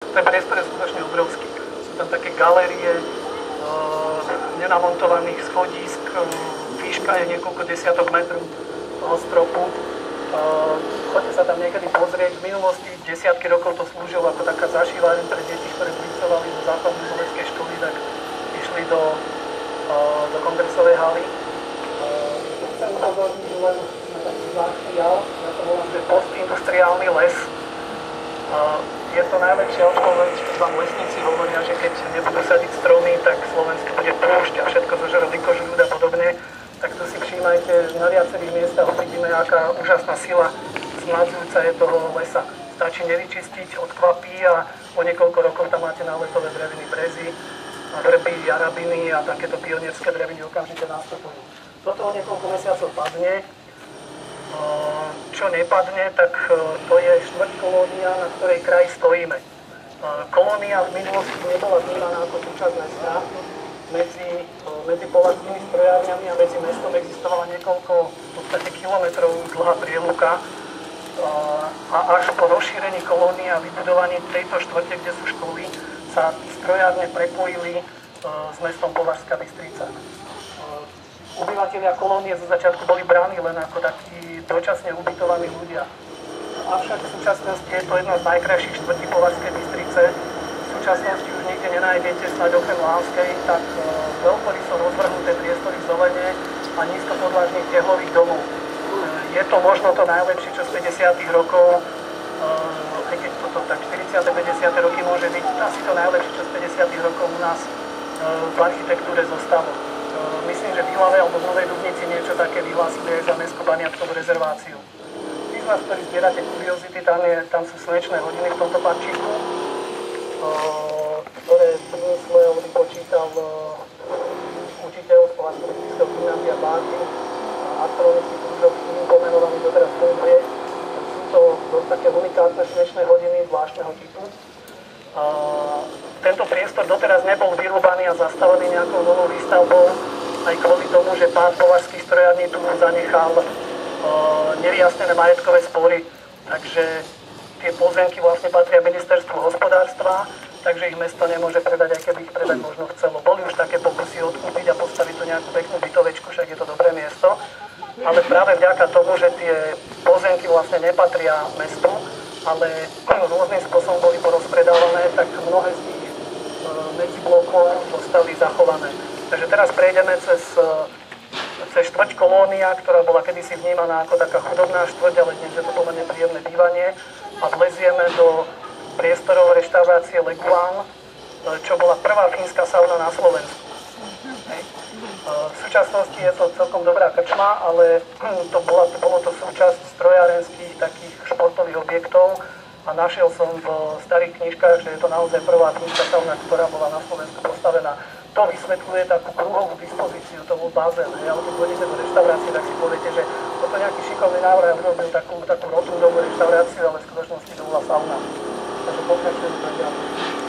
Ten priestor je skutočne obrovský. Sú tam také galérie, nenamontovaných schodísk, výška je niekoľko desiatok metrov toho stropu. Choďte sa tam niekedy pozrieť. V minulosti desiatky rokov to slúžilo ako taká zašívareň pre deti, ktoré zlicovali do základnej umeleckej školy, tak išli do kongresovej haly. Chcem upozorniť len na taký zvláštny jav, ja to volám, že postindustriálny les. Je to najlepšie o Slovensku, vám lesníci hovoria, že keď nebudú sadiť stromy, tak Slovensku bude púšť a všetko zožerú vykožľúd a podobne. Tak tu si všímajte, že na viacerých miestach vidíme, aká úžasná sila zmladzujúca je toho lesa. Stačí nevyčistiť, odkvapí a o niekoľko rokov tam máte náletové dreviny, brezy, vrby, jarabiny a takéto pionierské dreviny okamžite nastupujú. Toto o niekoľko mesiacov padne. Čo nepadne, tak to je štvrť kolónia, na ktorej kraj stojíme. Kolónia v minulosti nebola vnímaná ako súčasť mesta. Medzi poľskými strojárňami a medzi mestom existovala niekoľko v podstate kilometrov dlhá prielúka. A až po rozšírení kolónie a vybudovaní tejto štvrte, kde sú školy, sa strojárne prepojili s mestom Považská Bystrica. Obyvatelia kolónie zo začiatku boli bráni len ako takí dočasne ubytovaní ľudia. Avšak v súčasnosti je to jedna z najkrajších štvrtí Považskej Bystrice. V súčasnosti už nikde nenájdete snáď okrem Lánskej tak veľkoryso rozvrhnuté priestory zelene a nízkopodlažných tehlových domov. Je to možno to najlepšie, čo z 50. rokov, aj keď toto tak 40. 50. roky môže byť, asi to najlepšie, čo z 50. rokov u nás v architektúre zostalo. Myslím, že v Ilave alebo v Novej Dubnici niečo také vyhlásili aj za mestskú pamiatkovú rezerváciu. Tí z vás, ktorí zbierate kuriozity, tam sú slnečné hodiny v tomto parčíku, ktoré vymyslel, vypočítal učiteľ z Považsko-Bystrického gymnázia Báky, astronomický krúžok, ktorým pomenovaný doteraz funguje. Sú to dosť také unikátne slnečné hodiny zvláštneho typu. Tento priestor doteraz nebol vyrúbaný a zastavený nejakou novou výstavbou, aj kvôli tomu, že pán považských strojární tu zanechal nevyjasnené majetkové spory. Takže tie pozemky vlastne patria ministerstvu hospodárstva, takže ich mesto nemôže predať, aj keby ich predať možno chcelo. Boli už také pokusy odkúpiť a postaviť tu nejakú peknú bytovečku, však je to dobré miesto. Ale práve vďaka tomu, že tie pozemky vlastne nepatria mestu, ale rôznym spôsobom boli porozpredávané, tak mnohé z tých medziblokov zostali zachované. Takže teraz prejdeme cez štvrť Kolónia, ktorá bola kedysi vnímaná ako taká chudobná štvrť, ale dnes je to pomerne príjemné bývanie a vlezieme do priestorov reštaurácie Leguán, čo bola prvá fínska sauna na Slovensku. V súčasnosti je to celkom dobrá krčma, ale bolo to súčasť strojárenských takých športových objektov a našiel som v starých knižkách, že je to naozaj prvá fínska sauna, ktorá bola na Slovensku postavená. To vysvetľuje takú kruhovú dispozíciu, to bol bazén. Ale keď pôjdete do reštaurácie, tak si poviete, že toto nejaký šikovný návrh robil takú rotundovú reštauráciu, ale v skutočnosti to bola sauna. Takže pokračujem tak ďalej.